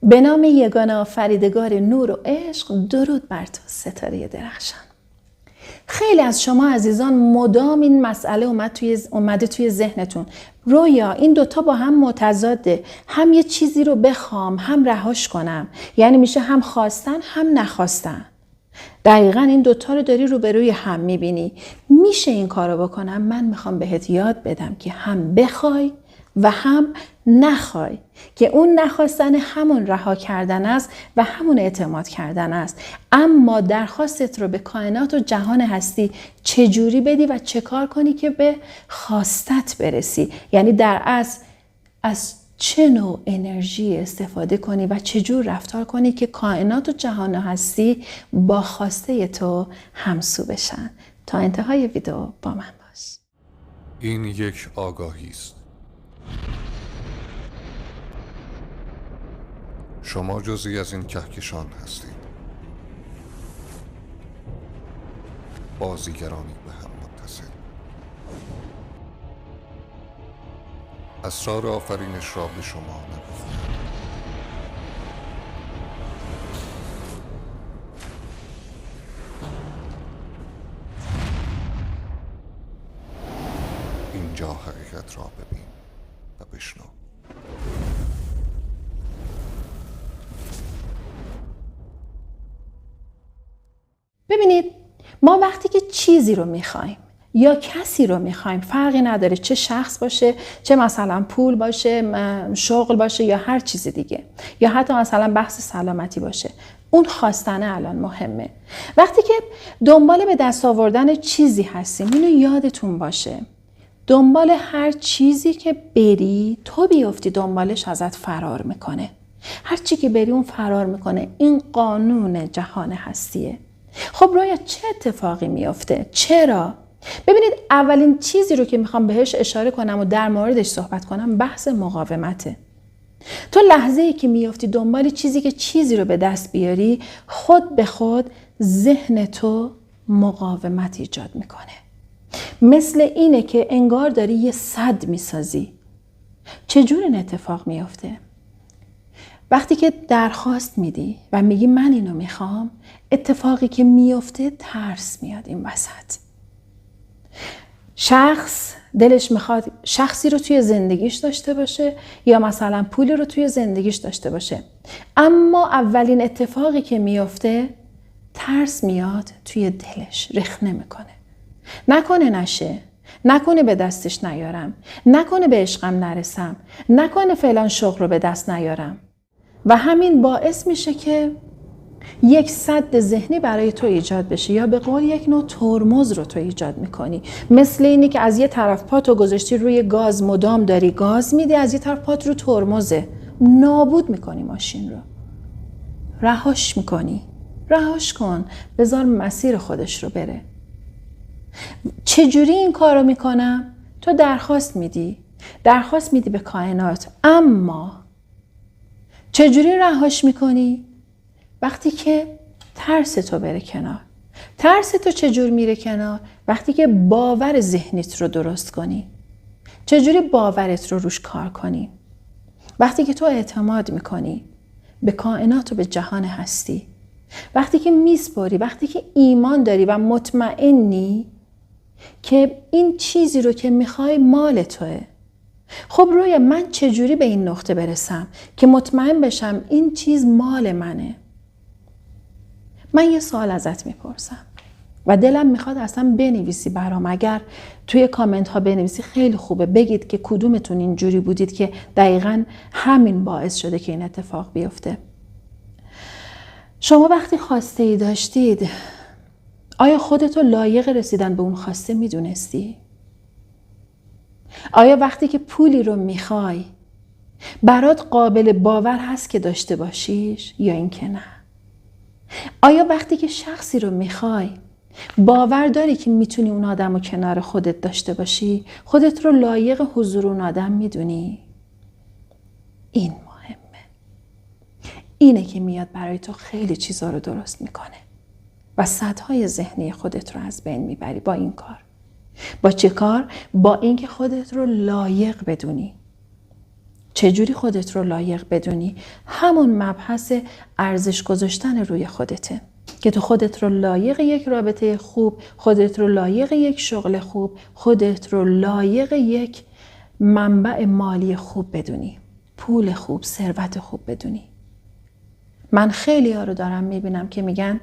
به نام یگانه آفریدگار نور و عشق، درود بر تو ستاره درخشان. خیلی از شما عزیزان مدام این مسئله اومده توی ذهنتون. رویا این دوتا با هم متضاده، هم یه چیزی رو بخوام هم رهاش کنم، یعنی میشه هم خواستن هم نخواستن. دقیقا این دوتا رو داری روبروی هم میبینی. میشه این کار رو بکنم؟ من میخوام بهت یاد بدم که هم بخوای و هم نخوای، که اون نخواستن همون رها کردن است و همون اعتماد کردن است. اما درخواستت رو به کائنات و جهان هستی چجوری بدی و چه کار کنی که به خواستت برسی، یعنی در اصل از چه نوع انرژی استفاده کنی و چجور رفتار کنی که کائنات و جهان هستی با خواسته تو همسو بشن. تا انتهای ویدیو با من باش. این یک آگاهی است. شما جزئی از این کهکشان هستید. بازیگرانی به هم متصل. اسرار آفرینش را به شما نگفتم. اینجا حقیقت را ببین و بشنو. ببینید، ما وقتی که چیزی رو میخوایم یا کسی رو میخوایم، فرقی نداره چه شخص باشه، چه مثلا پول باشه، شغل باشه یا هر چیز دیگه، یا حتی مثلا بحث سلامتی باشه، اون خواستنه الان مهمه. وقتی که دنبال به دست آوردن چیزی هستیم، اینو یادتون باشه، دنبال هر چیزی که بری تو بیفتی دنبالش ازت فرار میکنه. هر چی که بری اون فرار میکنه. این قانون جهان هستیه. خب رویا چه اتفاقی میفته؟ چرا؟ ببینید، اولین چیزی رو که میخوام بهش اشاره کنم و در موردش صحبت کنم بحث مقاومته. تو لحظه‌ای که میافتی دنبال چیزی که چیزی رو به دست بیاری، خود به خود ذهن تو مقاومت ایجاد میکنه. مثل اینه که انگار داری یه سد میسازی. چجور این اتفاق میافته؟ وقتی که درخواست میدی و میگی من اینو میخوام، اتفاقی که میفته ترس میاد این وسط. شخص دلش میخواد شخصی رو توی زندگیش داشته باشه یا مثلا پولی رو توی زندگیش داشته باشه، اما اولین اتفاقی که میفته ترس میاد توی دلش، رخنه میکنه. نکنه نشه، نکنه به دستش نیارم، نکنه به عشقم نرسم، نکنه فلان شغل رو به دست نیارم. و همین باعث میشه که یک سد ذهنی برای تو ایجاد بشه، یا به قول یک نوع ترمز رو تو ایجاد میکنی. مثل اینی که از یه طرف پاتو گذاشتی روی گاز، مدام داری گاز میدی، از یه طرف پات رو ترمزه، نابود میکنی ماشین رو. رهاش میکنی. رهاش کن، بذار مسیر خودش رو بره. چجوری این کار رو میکنم؟ تو درخواست میدی به کائنات، اما چجوری رهاش میکنی؟ وقتی که ترس تو بره کنار. ترس تو چجور میره کنار؟ وقتی که باور ذهنیت رو درست کنی. چجوری باورت رو روش کار کنی؟ وقتی که تو اعتماد میکنی به کائنات و به جهان هستی، وقتی که میسپاری، وقتی که ایمان داری و مطمئنی که این چیزی رو که میخوای مال توه. خب رویا من چجوری به این نقطه برسم که مطمئن بشم این چیز مال منه؟ من یه سوال ازت میپرسم و دلم میخواد اصلا بنویسی برام. اگر توی کامنت ها بنویسی خیلی خوبه. بگید که کدومتون اینجوری بودید که دقیقاً همین باعث شده که این اتفاق بیفته. شما وقتی خواسته ای داشتید، آیا خودتو لایق رسیدن به اون خواسته میدونستی؟ آیا وقتی که پولی رو میخوای برات قابل باور هست که داشته باشیش یا اینکه نه؟ آیا وقتی که شخصی رو میخوای باور داری که میتونی اون آدم رو کنار خودت داشته باشی؟ خودت رو لایق حضور اون آدم میدونی؟ این مهمه. اینه که میاد برای تو خیلی چیزا رو درست میکنه و سدهای ذهنی خودت رو از بین میبری با این کار. با چه کار؟ با اینکه خودت رو لایق بدونی. چجوری خودت رو لایق بدونی؟ همون مبحث ارزش گذاشتن روی خودته که تو خودت رو لایق یک رابطه خوب، خودت رو لایق یک شغل خوب، خودت رو لایق یک منبع مالی خوب بدونی، پول خوب، ثروت خوب بدونی. من خیلی ها رو دارم میبینم که میگن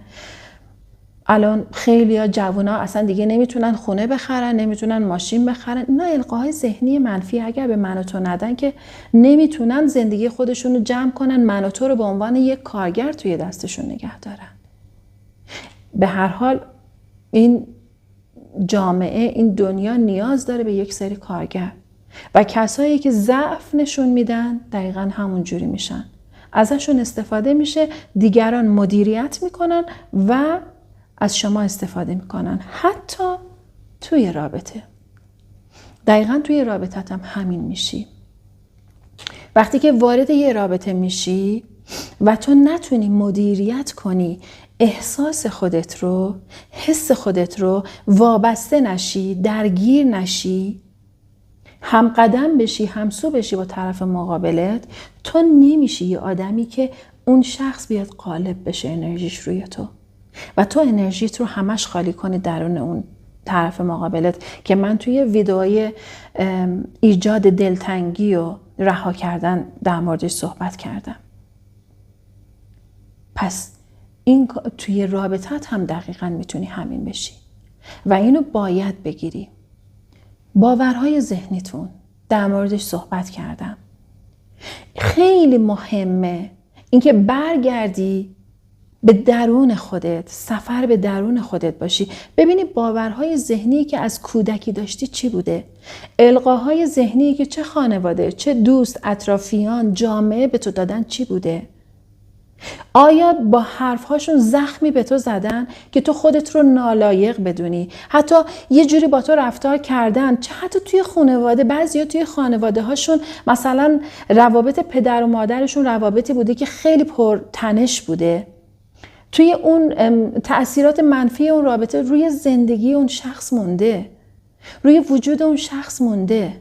الان خیلی ها جوونا اصلا دیگه نمیتونن خونه بخرن، نمیتونن ماشین بخرن. اینا القاهای ذهنی منفی. اگر به من و تو ندن که نمیتونن زندگی خودشون رو جمع کنن، من و تو رو به عنوان یک کارگر توی دستشون نگه دارن. به هر حال این جامعه، این دنیا نیاز داره به یک سری کارگر و کسایی که ضعف نشون میدن دقیقا همون جوری میشن. ازشون استفاده میشه، دیگران مدیریت میکنن و از شما استفاده میکنن. حتی توی رابطه. دقیقا توی رابطت هم همین میشی. وقتی که وارد یه رابطه میشی و تو نتونی مدیریت کنی احساس خودت رو، حس خودت رو، وابسته نشی، درگیر نشی، هم قدم بشی، همسو بشی با طرف مقابلت، تو نمیشی یه آدمی که اون شخص بیاد غالب بشه انرژیش روی تو و تو انرژیت رو همش خالی کنی درون اون طرف مقابلت که من توی ویدئوی ایجاد دلتنگی و رها کردن در موردش صحبت کردم. پس این توی رابطت هم دقیقاً میتونی همین بشی و اینو باید بگیری. باورهای ذهنیتون در موردش صحبت کردم. خیلی مهمه اینکه برگردی به درون خودت، سفر به درون خودت باشی. ببینی باورهای ذهنی که از کودکی داشتی چی بوده؟ القاهای ذهنی که چه خانواده، چه دوست، اطرافیان، جامعه به تو دادن چی بوده؟ آیا با حرفهاشون زخمی به تو زدن که تو خودت رو نالایق بدونی؟ حتی یه جوری با تو رفتار کردن، چه حتی توی خانواده، بعضیا توی خانواده هاشون مثلا روابط پدر و مادرشون روابطی بوده که خیلی پرتنش بوده. توی اون تأثیرات منفی اون رابطه روی زندگی اون شخص مونده، روی وجود اون شخص مونده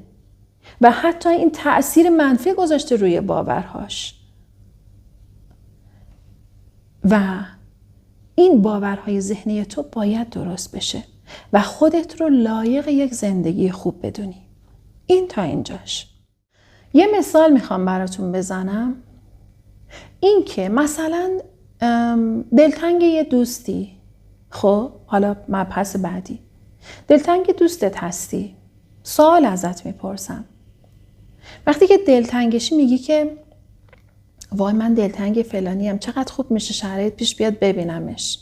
و حتی این تأثیر منفی گذاشته روی باورهاش. و این باورهای ذهنی تو باید درست بشه و خودت رو لایق یک زندگی خوب بدونی. این تا اینجاش. یه مثال میخوام براتون بزنم. این که مثلا دلتنگ یه دوستی، خب حالا مبحث بعدی، دلتنگ دوستت هستی، سوال ازت میپرسم. وقتی که دلتنگشی میگی که وای من دلتنگ فلانیم، چقدر خوب میشه شرایط پیش بیاد ببینمش.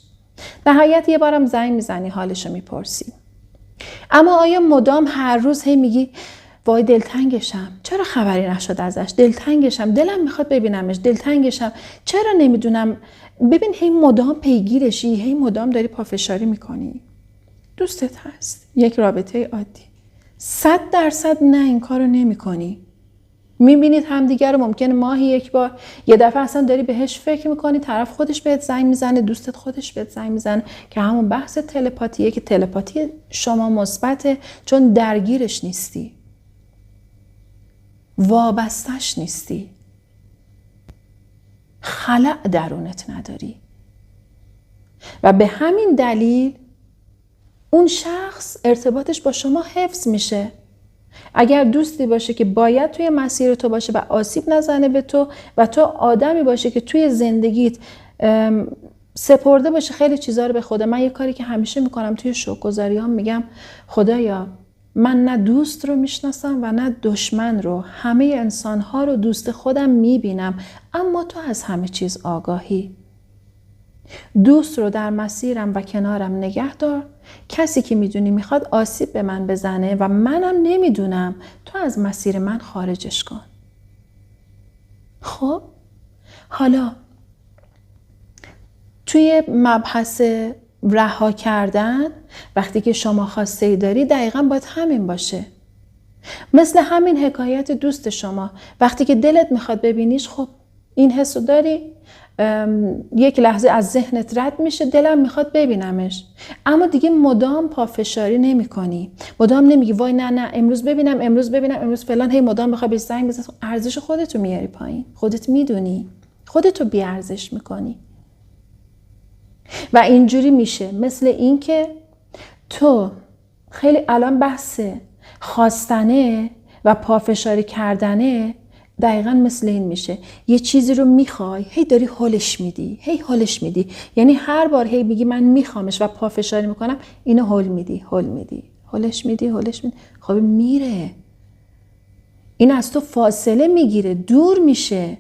نهایت یه بارم زنگ میزنی حالشو میپرسی. اما آیا مدام هر روز هی میگی وای دلتنگشم، چرا خبری نشد ازش، دلتنگشم، دلم میخواد ببینمش، دلتنگشم، چرا نمیدونم. ببین هی مدام پیگیرشی، هی مدام داری پافشاری میکنی. دوستت هست، یک رابطه عادی، 100% نه این کارو نمیکنی. میبینید همدیگر رو ممکنه ماهی یک بار، یه دفعه اصلا داری بهش فکر میکنی، طرف خودش بهت زنگ میزنه، دوستت خودش بهت زنگ میزنه که همون بحث تلپاتیه که تلپاتی شما مثبته چون درگیرش نیستی، وابستش نیستی، خلأ درونت نداری و به همین دلیل اون شخص ارتباطش با شما حفظ میشه. اگر دوستی باشه که باید توی مسیر تو باشه و آسیب نزنه به تو و تو آدمی باشه که توی زندگیت سپرده باشه خیلی چیزا رو به خدا. من یه کاری که همیشه میکنم توی شوک‌گذاریام میگم خدایا من نه دوست رو میشناسم و نه دشمن رو، همه انسانها رو دوست خودم میبینم، اما تو از همه چیز آگاهی. دوست رو در مسیرم و کنارم نگه دار. کسی که میدونی میخواد آسیب به من بزنه و منم نمیدونم، تو از مسیر من خارجش کن. خب حالا توی مبحث رها کردن وقتی که شما خواسته ای داری دقیقاً باید همین باشه. مثل همین حکایت دوست شما، وقتی که دلت میخواد ببینیش، خب این حسو داری، یک لحظه از ذهنت رد میشه، دلم میخواد ببینمش، اما دیگه مدام پافشاری نمی کنی، مدام نمیگی وای نه امروز ببینم امروز فلان، هی مدام بخوای به زنگ بزنی. ارزش خودتو میاری پایین، خودت میدونی، خودتو بی ارزش میکنی. و اینجوری میشه مثل این که تو خیلی الان بحث خواستنه و پافشاری کردنه، دقیقا مثل این میشه. یه چیزی رو میخوای، هی داری هولش میدی، یعنی هر بار هی میگی من میخوامش و پافشاری میکنم، اینو هول میدی، هولش میدی، خب میره، این از تو فاصله میگیره، دور میشه.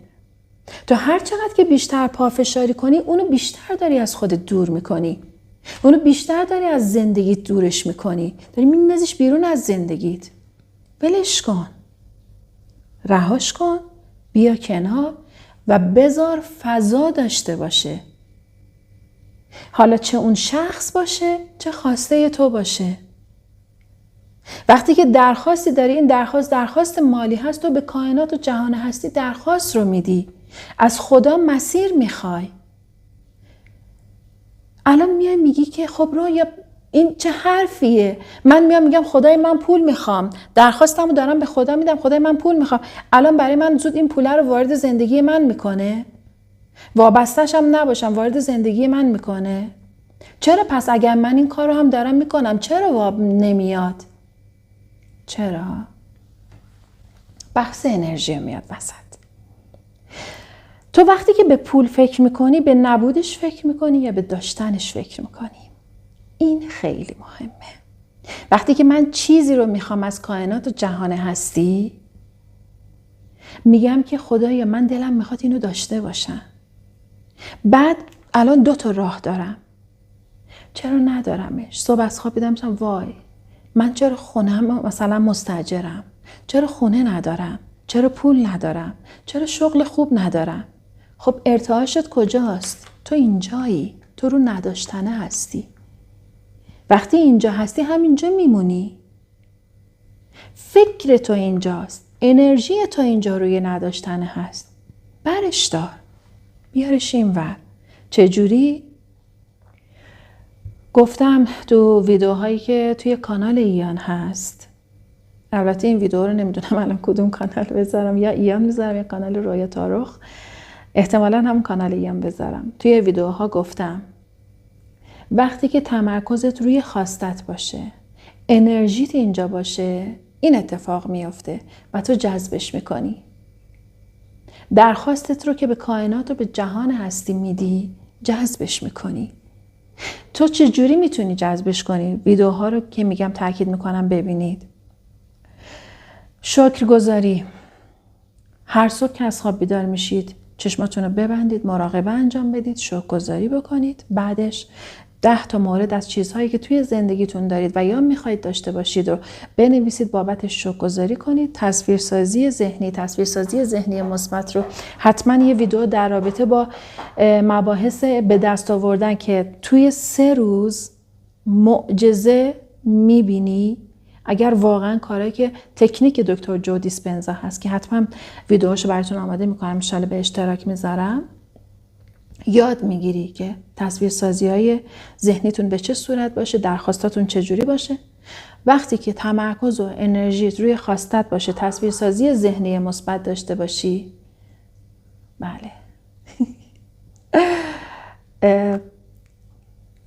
تو هر چقدر که بیشتر پافشاری کنی، اونو بیشتر داری از خودت دور میکنی، اونو بیشتر داری از زندگیت دورش میکنی، داری میندازیش بیرون از زندگیت. ولش کن، رهاش کن، بیا کنار و بذار فضا داشته باشه. حالا چه اون شخص باشه، چه خواسته تو باشه. وقتی که درخواستی داری، این درخواست مالی هست، تو به کائنات و جهان هستی درخواست رو میدی، از خدا مسیر میخوای. الان میای میگی که خب رویا این چه حرفیه، من میام میگم خدای من پول میخوام، درخواستمو دارم به خدا میدم، خدای من پول میخوام، الان برای من زود این پول رو وارد زندگی من میکنه؟ وابسته‌شم نباشم وارد زندگی من میکنه؟ چرا پس اگر من این کار رو هم دارم میکنم چرا واب نمیاد؟ چرا؟ بحث انرژی میاد وسط. تو وقتی که به پول فکر میکنی، به نبودش فکر میکنی یا به داشتنش فکر میکنی؟ این خیلی مهمه. وقتی که من چیزی رو میخوام از کائنات و جهان هستی، میگم که خدایا من دلم میخواد اینو داشته باشم. بعد الان 2 راه دارم، چرا ندارمش؟ صبح از خواب بیدار میشم وای من چرا خونم مثلا مستاجرم، چرا خونه ندارم، چرا پول ندارم، چرا شغل خوب ندارم؟ خب ارتعاشت کجاست؟ تو اینجایی، تو رو نداشتنه هستی. وقتی اینجا هستی همینجا میمونی. فکر تو اینجاست، انرژی تو اینجا روی نداشتنه هست. برش دار، بیارش این ور. چجوری؟ گفتم تو ویدیوهایی که توی کانال ایان هست، البته این ویدیو رو نمیدونم الان کدوم کانال بذارم، یا ایان بذارم یا کانال رویا تارخ، احتمالا هم کانال ایان بذارم. توی ویدیوها گفتم وقتی که تمرکزت روی خواستت باشه، انرژیت اینجا باشه، این اتفاق میفته و تو جذبش میکنی. درخواستت رو که به کائنات و به جهان هستی میدی، جذبش میکنی. تو چجوری میتونی جذبش کنی؟ ویدیوها رو که میگم تاکید میکنم ببینید. شکرگزاری. هر صبح که از خواب بیدار میشید چشماتون رو ببندید، مراقبه انجام بدید، شکرگزاری بکنید. بعدش 10 مورد از چیزهایی که توی زندگیتون دارید و یا میخواید داشته باشید رو بنویسید، بابتش شکرگزاری کنید. تصویرسازی ذهنی مثبت رو حتما یه ویدیو در رابطه با مباحث به دست آوردن که توی 3 روز معجزه میبینی. اگر واقعا کارهایی که تکنیک دکتر جو دیسپنزا هست که حتما ویدیوهاشو براتون آماده میکنم، ان شاءالله به اشتراک میذارم، یاد میگیری که تصویرسازی‌های ذهنیتون به چه صورت باشه، درخواستاتون چجوری باشه. وقتی که تمرکز و انرژیت روی خواستت باشه، تصویرسازی ذهنی مثبت داشته باشی، بله.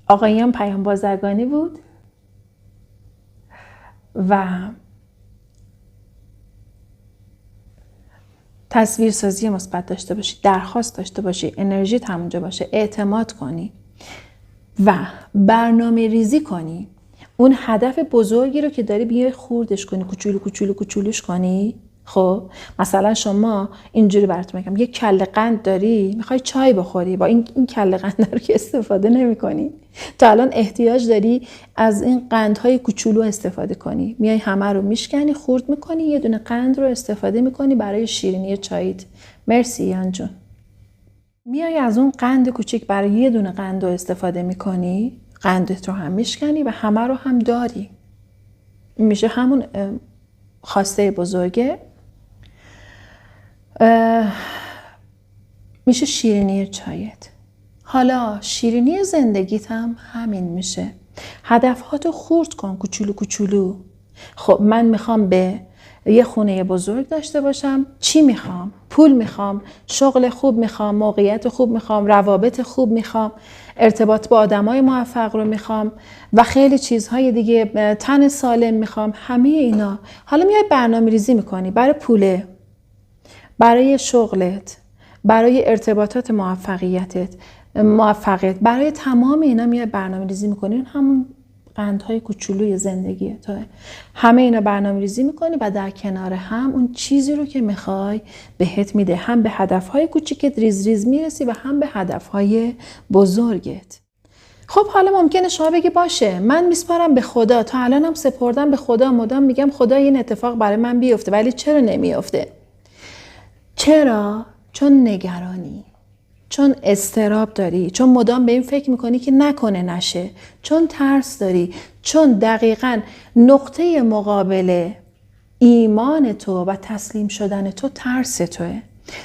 آقایان پیام بازرگانی بود و تصویرسازی مثبت داشته باشی، درخواست داشته باشی، انرژیت همونجا باشه، اعتماد کنی و برنامه ریزی کنی. اون هدف بزرگی رو که داری بیای خوردش کنی، کوچولوش کنی. خب مثلا شما اینجوری براتون میگم، یک کله قند داری، میخوای چای بخوری، با این کله قند رو که استفاده نمی‌کنی. تا الان احتیاج داری از این قندهای کوچولو استفاده کنی، میای همه رو میشکنی، خورد میکنی، یه دونه قند رو استفاده میکنی برای شیرینی چایت. مرسی یان جون. میای از اون قند کوچیک برای یه دونه قند رو استفاده میکنی، قندت رو هم میشکنی و همه رو هم داری. میشه همون خواسته بزرگه. میشه شیرینی چایت. حالا شیرینی زندگیت هم همین میشه. هدفهاتو خورد کن کوچولو کوچولو. خب من میخوام به یه خونه بزرگ داشته باشم. چی میخوام؟ پول میخوام، شغل خوب میخوام، موقعیت خوب میخوام، روابط خوب میخوام، ارتباط با آدمای موفق رو میخوام و خیلی چیزهای دیگه، تن سالم میخوام. همه اینا. حالا میای برنامه‌ریزی میکنی برای پوله، برای شغلت، برای ارتباطات موفقیت، برای تمام اینا میای برنامه‌ریزی میکنی. این همون قندهای کوچولوی زندگیه. تو همه اینا برنامه‌ریزی میکنی و در کنار هم اون چیزی رو که میخوای بهت میده. هم به هدفهای کوچیکت ریز ریز میرسی و هم به هدفهای بزرگت. خب حالا ممکنه شما بگی باشه من میسپارم به خدا، تا الانم سپردم به خدا، مدام میگم خدا این اتفاق برای من بیفته، ولی چرا نمیفته؟ چرا؟ چون نگرانی، چون اضطراب داری، چون مدام به این فکر میکنی که نکنه نشه، چون ترس داری، چون دقیقاً نقطه مقابل ایمان تو و تسلیم شدن تو ترس توه.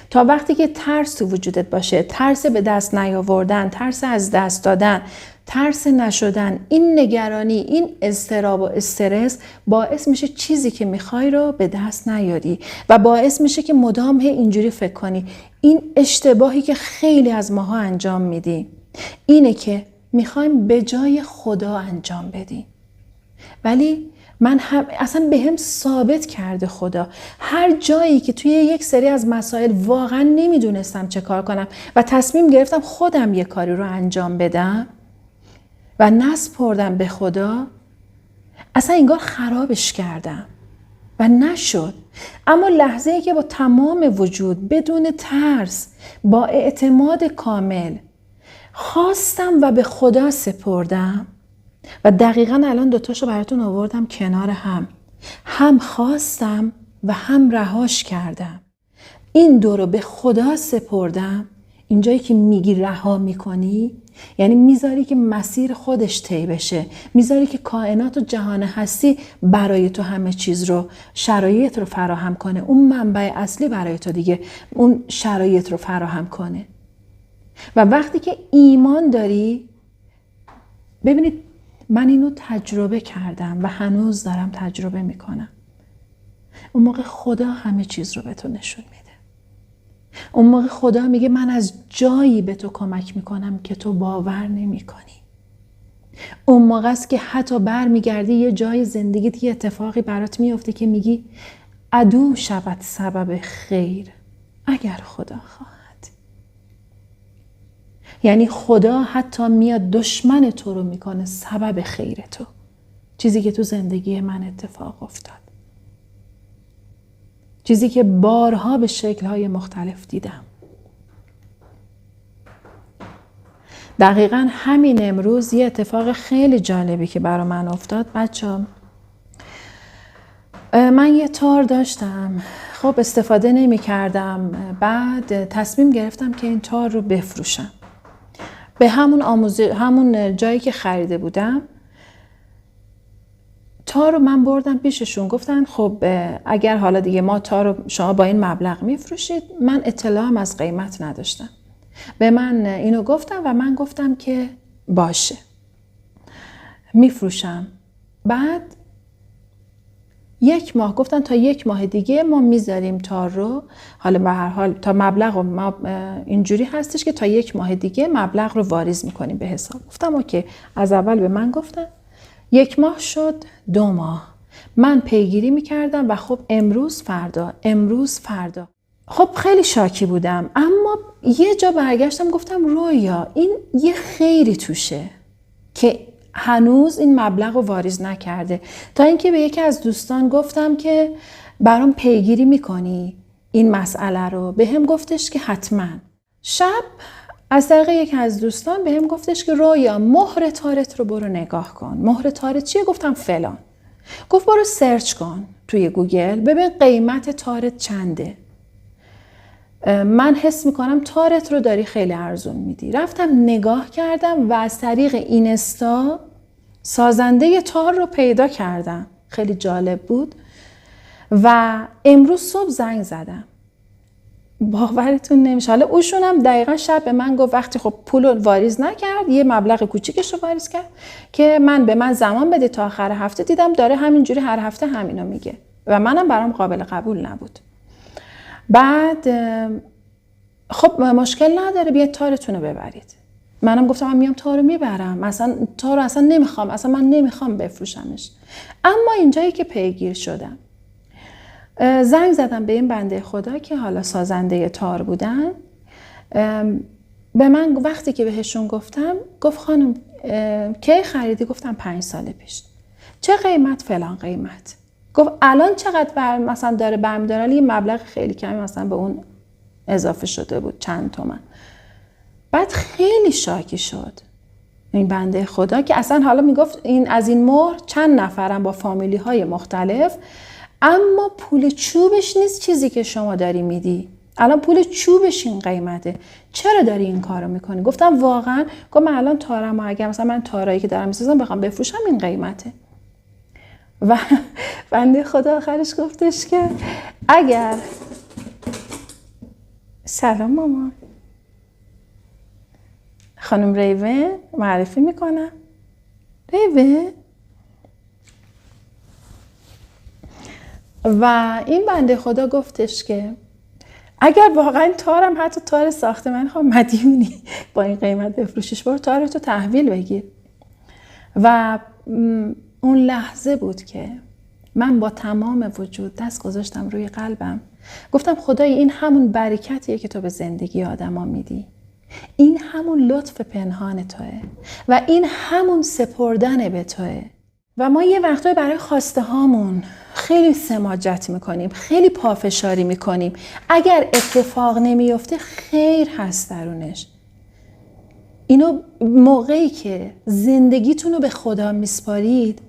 تا وقتی که ترس تو وجودت باشه، ترس به دست نیاوردن، ترس از دست دادن، ترس نشدن، این نگرانی، این اضطراب و استرس باعث میشه چیزی که میخوای رو به دست نیاری و باعث میشه که مدام اینجوری فکر کنی. این اشتباهی که خیلی از ماها انجام میدیم اینه که میخوایم به جای خدا انجام بدیم. ولی من اصلا به هم ثابت کرده خدا، هر جایی که توی یک سری از مسائل واقعا نمیدونستم چه کار کنم و تصمیم گرفتم خودم یه کاری رو انجام بدم و نسپردم به خدا، اصلا انگار خرابش کردم و نشد. اما لحظه‌ای که با تمام وجود، بدون ترس، با اعتماد کامل خواستم و به خدا سپردم و دقیقاً الان دوتاشو براتون آوردم کنار هم خواستم و هم رهاش کردم. این دو رو به خدا سپردم. اینجایی که میگی رها میکنی یعنی میذاری که مسیر خودش طی بشه، میذاری که کائنات و جهان هستی برای تو همه چیز رو، شرایط رو فراهم کنه. اون منبع اصلی برای تو دیگه اون شرایط رو فراهم کنه. و وقتی که ایمان داری، ببینید من اینو تجربه کردم و هنوز دارم تجربه میکنم، اون موقع خدا همه چیز رو به تو نشون میده. اون موقع خدا میگه من از جایی به تو کمک میکنم که تو باور نمیکنی. اون موقع است که حتی برمیگردی یه جای زندگیت یه اتفاقی برات میفته که میگی عدو شود سبب خیر اگر خدا خواهد. یعنی خدا حتی میاد دشمن تو رو میکنه سبب خیر تو. چیزی که تو زندگی من اتفاق افتاد، چیزی که بارها به شکل‌های مختلف دیدم. دقیقاً همین امروز یه اتفاق خیلی جالبی که برای من افتاد. بچه‌ها من یه تار داشتم، خب استفاده نمی کردم. بعد تصمیم گرفتم که این تار رو بفروشم. به همون جایی که خریده بودم تار رو من بردم پیششون، گفتن خب اگر حالا دیگه ما تار رو شما با این مبلغ میفروشید، من اطلاعم از قیمت نداشتم. به من اینو گفتم و من گفتم که باشه میفروشم. بعد 1 ماه گفتن تا 1 ماه دیگه ما میذاریم تار رو، حالا به هر حال تا مبلغ رو ما اینجوری هستش که تا 1 ماه دیگه مبلغ رو واریز میکنیم به حساب. گفتم اوکی. از اول به من گفتن 1 ماه شد 2 ماه، من پیگیری میکردم و خب امروز فردا. خب خیلی شاکی بودم، اما یه جا برگشتم گفتم رویا این یه خیری توشه که هنوز این مبلغ رو واریز نکرده. تا اینکه به یکی از دوستان گفتم که برام پیگیری میکنی این مسئله رو؟ به هم گفتش که حتما. شب از طریق یکی از دوستان به هم گفتش که رویا مهر تارت رو برو نگاه کن. مهر تارت چیه؟ گفتم فلان. گفت برو سرچ کن توی گوگل ببین قیمت تارت چنده. من حس میکنم تارت رو داری خیلی ارزون میدی. رفتم نگاه کردم و از طریق اینستا سازنده تار رو پیدا کردم. خیلی جالب بود و امروز صبح زنگ زدم. باورتون نمیشه. حالا اوشون هم دقیقا شب به من گفت وقتی خب پول رو واریز نکرد، یه مبلغ کوچیکش رو واریز کرد که به من زمان بده تا آخر هفته. دیدم داره همینجوری هر هفته همینو میگه و منم برام قابل قبول نبود. بعد خب مشکل نداره، بیاید تارتون رو ببرید. منم گفتم من میام تارو میبرم، مثلا تارو اصلا نمیخوام، اصلا من نمیخوام بفروشمش. اما اینجایی که پیگیر شدم، زنگ زدم به این بنده خدا که حالا سازنده تار بودن. به من وقتی که بهشون گفتم، گفت خانم کی خریدی؟ گفتم 5 سال پیش. چه قیمت؟ فلان قیمت. گفت الان چقدر مثلا داره برمی‌داره؟ یه مبلغ خیلی کمی مثلا به اون اضافه شده بود، چند تومن. بعد خیلی شاکی شد این بنده خدا که اصلا حالا میگفت این از این مهر چند نفرم با فامیلی های مختلف، اما پول چوبش نیست چیزی که شما داری میدی. الان پول چوبش این قیمته، چرا داری این کارو میکنی؟ گفتم واقعا. گفت من الان تارم اگر مثلا من تارایی که دارم میسازم بخوام بفروشم این قیمته. و بنده خدا آخرش گفتش که اگر سلام مامان، خانم ریون معرفی میکنم. ریون. و این بنده خدا گفتش که اگر واقعا تارم، حتی تار ساخته من خواهم مدیونی با این قیمت بفروشش، برو تارتو تحویل بگیر. و اون لحظه بود که من با تمام وجود دست گذاشتم روی قلبم، گفتم خدای این همون برکتیه که تو به زندگی آدما میدی، این همون لطف پنهان توه و این همون سپردن به توه. و ما یه وقتایی برای خواسته هامون خیلی سماجت میکنیم، خیلی پافشاری میکنیم. اگر اتفاق نمیفته خیر هست درونش. اینو موقعی که زندگیتون رو به خدا میسپارید،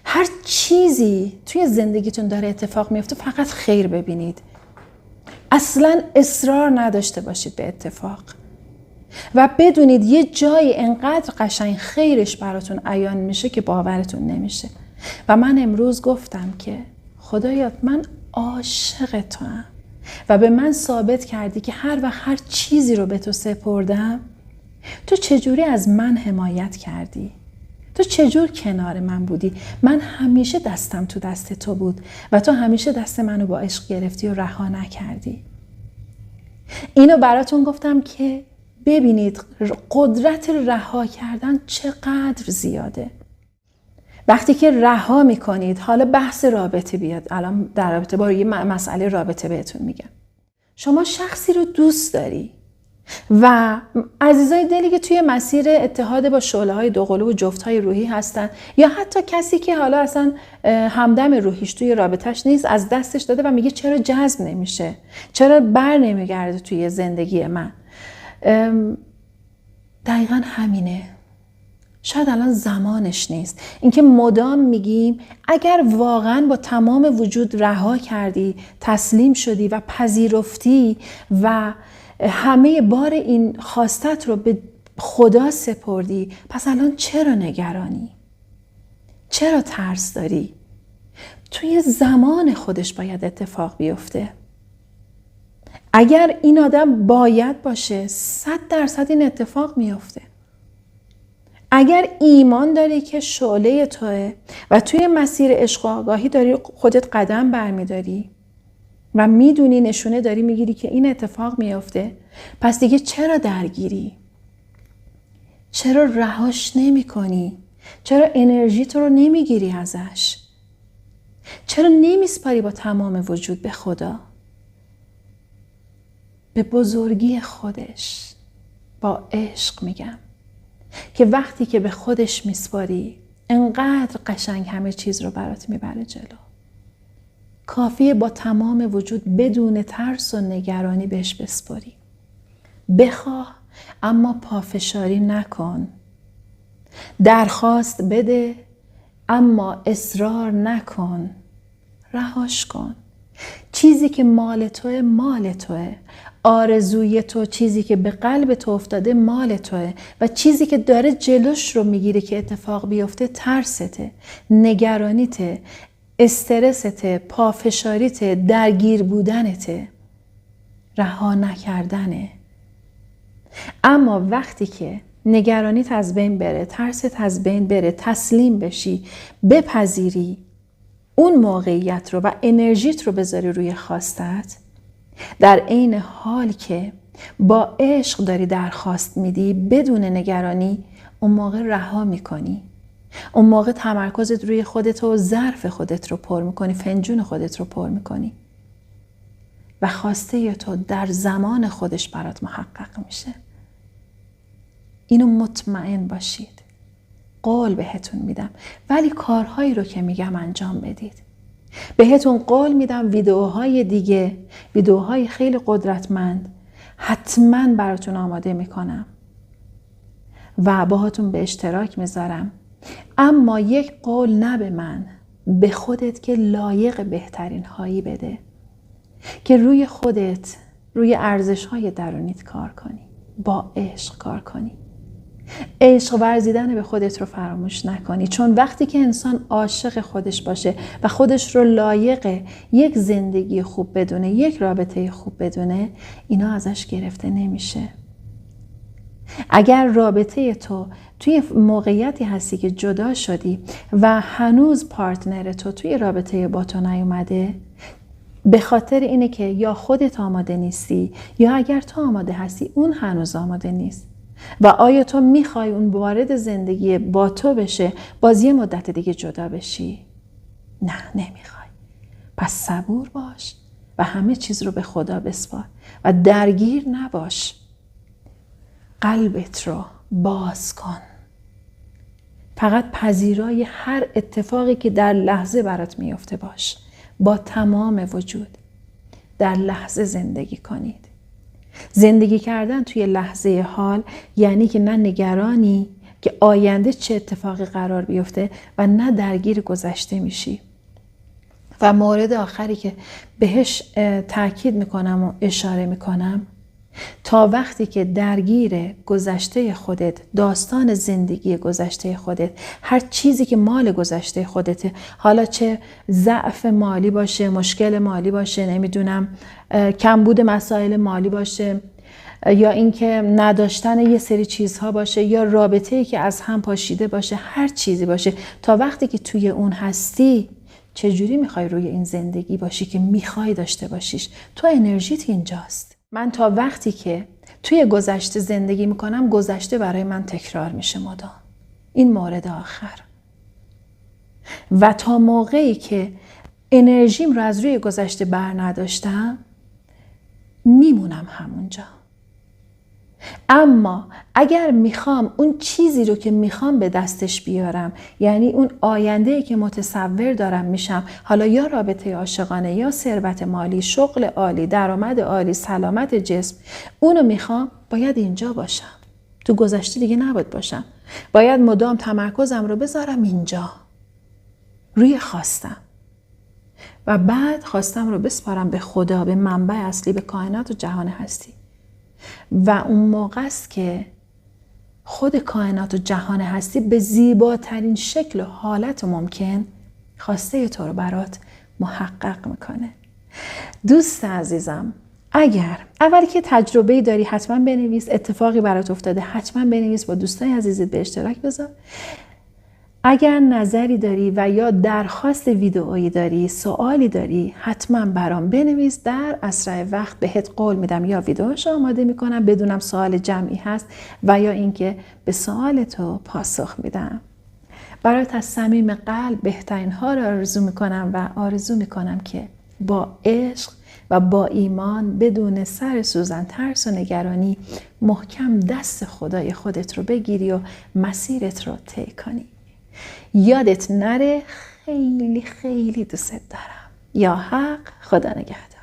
هر چیزی توی زندگیتون داره اتفاق میفته فقط خیر ببینید. اصلا اصرار نداشته باشید به اتفاق و بدونید یه جایی انقدر قشنگ خیرش براتون عیان میشه که باورتون نمیشه. و من امروز گفتم که خدایا من عاشق توام و به من ثابت کردی که هر وقت هر چیزی رو به تو سپردم، تو چجوری از من حمایت کردی، تو چجور کنار من بودی. من همیشه دستم تو دست تو بود و تو همیشه دست منو با عشق گرفتی و رها نکردی. اینو براتون گفتم که ببینید قدرت رها کردن چقدر زیاده. وقتی که رها میکنید، حالا بحث رابطه بیاد، الان در رابطه با یه مسئله رابطه بهتون میگم. شما شخصی رو دوست داری و عزیزای دلی که توی مسیر اتحاد با شعله‌های دوقلو و جفت‌های روحی هستن، یا حتی کسی که حالا اصلا همدم روحیش توی رابطه‌اش نیست، از دستش داده و میگه چرا جذب نمیشه، چرا بر نمیگرده توی زندگی من. دقیقاً همینه. شاید الان زمانش نیست. اینکه مدام میگیم اگر واقعاً با تمام وجود رها کردی، تسلیم شدی و پذیرفتی و همه بار این خواستت رو به خدا سپردی، پس الان چرا نگرانی؟ چرا ترس داری؟ توی زمان خودش باید اتفاق بیفته. اگر این آدم باید باشه، 100% این اتفاق میفته. اگر ایمان داری که شعله توه و توی مسیر عشق و آگاهی داری خودت قدم برمیداری و میدونی نشونه داری میگیری که این اتفاق میفته، پس دیگه چرا درگیری؟ چرا رهاش نمی کنی؟ چرا انرژی تو رو نمیگیری ازش؟ چرا نمیسپاری با تمام وجود به خدا؟ به بزرگی خودش، با عشق میگم که وقتی که به خودش میسپاری انقدر قشنگ همه چیز رو برات میبره جلو. کافیه با تمام وجود بدون ترس و نگرانی بهش بسپاری. بخواه اما پافشاری نکن. درخواست بده اما اصرار نکن. رهاش کن. چیزی که مال توه مال توه. آرزوی تو، چیزی که به قلب تو افتاده مال توه و چیزی که داره جلوش رو میگیره که اتفاق بیفته ترسته، نگرانیته، استرسته، پافشاریته، درگیر بودنته. رها نکردنه. اما وقتی که نگرانیت از بین بره، ترست از بین بره، تسلیم بشی، بپذیری اون موقعیت رو و انرژیت رو بذاری روی خواستت، در عین حال که با عشق داری درخواست میدی بدون نگرانی، اون موقع رها میکنی. اون موقع تمرکزت روی خودت و ظرف خودت رو پر میکنی، فنجون خودت رو پر میکنی و خواسته تو در زمان خودش برات محقق میشه. اینو مطمئن باشید. قول بهتون میدم، ولی کارهایی رو که میگم انجام بدید. بهتون قول میدم ویدیوهای دیگه، ویدیوهای خیلی قدرتمند حتما براتون آماده میکنم و باهاتون به اشتراک میذارم. اما یک قول نه به من، به خودت که لایق بهترین هایی بده که روی خودت، روی ارزش‌های درونیت کار کنی، با عشق کار کنی. عشق ورزیدن به خودت رو فراموش نکنی، چون وقتی که انسان عاشق خودش باشه و خودش رو لایق یک زندگی خوب بدونه، یک رابطه خوب بدونه، اینا ازش گرفته نمیشه. اگر رابطه تو توی موقعیتی هستی که جدا شدی و هنوز پارتنر تو توی رابطه با تو نیومده، به خاطر اینه که یا خودت آماده نیستی یا اگر تو آماده هستی اون هنوز آماده نیست. و آیا تو میخوای اون وارد زندگی با تو بشه باز یه مدت دیگه جدا بشی؟ نه، نمیخوای. پس صبور باش و همه چیز رو به خدا بسپار و درگیر نباش. قلبت رو باز کن. فقط پذیرای هر اتفاقی که در لحظه برات میفته باش. با تمام وجود در لحظه زندگی کنید. زندگی کردن توی لحظه حال یعنی که نه نگرانی که آینده چه اتفاقی قرار بیفته و نه درگیر گذشته میشی. و مورد آخری که بهش تاکید میکنم و اشاره میکنم، تا وقتی که درگیر گذشته خودت، داستان زندگی گذشته خودت، هر چیزی که مال گذشته خودته، حالا چه ضعف مالی باشه، مشکل مالی باشه، نمیدونم کمبود مسائل مالی باشه، یا اینکه نداشتن یه سری چیزها باشه، یا رابطه‌ای که از هم پاشیده باشه، هر چیزی باشه، تا وقتی که توی اون هستی چجوری میخوای روی این زندگی باشی که میخوای داشته باشیش؟ تو انرژیت اینجاست. من تا وقتی که توی گذشته زندگی میکنم، گذشته برای من تکرار میشه مدام. این مورد آخر. و تا موقعی که انرژیم رو از روی گذشته بر نداشتم، میمونم همونجا. اما اگر میخوام اون چیزی رو که میخوام به دستش بیارم، یعنی اون آینده‌ای که متصور دارم میشم، حالا یا رابطه عاشقانه یا ثروت مالی، شغل عالی، درآمد عالی، سلامت جسم، اونو میخوام، باید اینجا باشم. تو گذشته دیگه نباید باشم. باید مدام تمرکزم رو بذارم اینجا، روی خواستم. و بعد خواستم رو بسپارم به خدا، به منبع اصلی، به کائنات و جهان هستی. و اون موقع است که خود کائنات و جهان هستی به زیباترین شکل و حالت ممکن خواسته تو رو برات محقق میکنه. دوست عزیزم، اگر اولی که تجربه‌ای داری حتما بنویس، اتفاقی برات افتاده حتما بنویس، با دوستای عزیزت به اشتراک بذار. اگر نظری داری و یا درخواست ویدئویی داری، سوالی داری، حتما برام بنویس. در اسرع وقت بهت قول میدم یا ویدئوش آماده میکنم بدونم سوال جمعی هست و یا اینکه به سوال تو پاسخ میدم. برات از صمیم قلب بهترین ها رو آرزو میکنم و آرزو میکنم که با عشق و با ایمان، بدون سر سوزن، ترس و نگرانی، محکم دست خدای خودت رو بگیری و مسیرت رو طی کنی. یادت نره خیلی خیلی دوست دارم. یا حق، خدا نگهدار.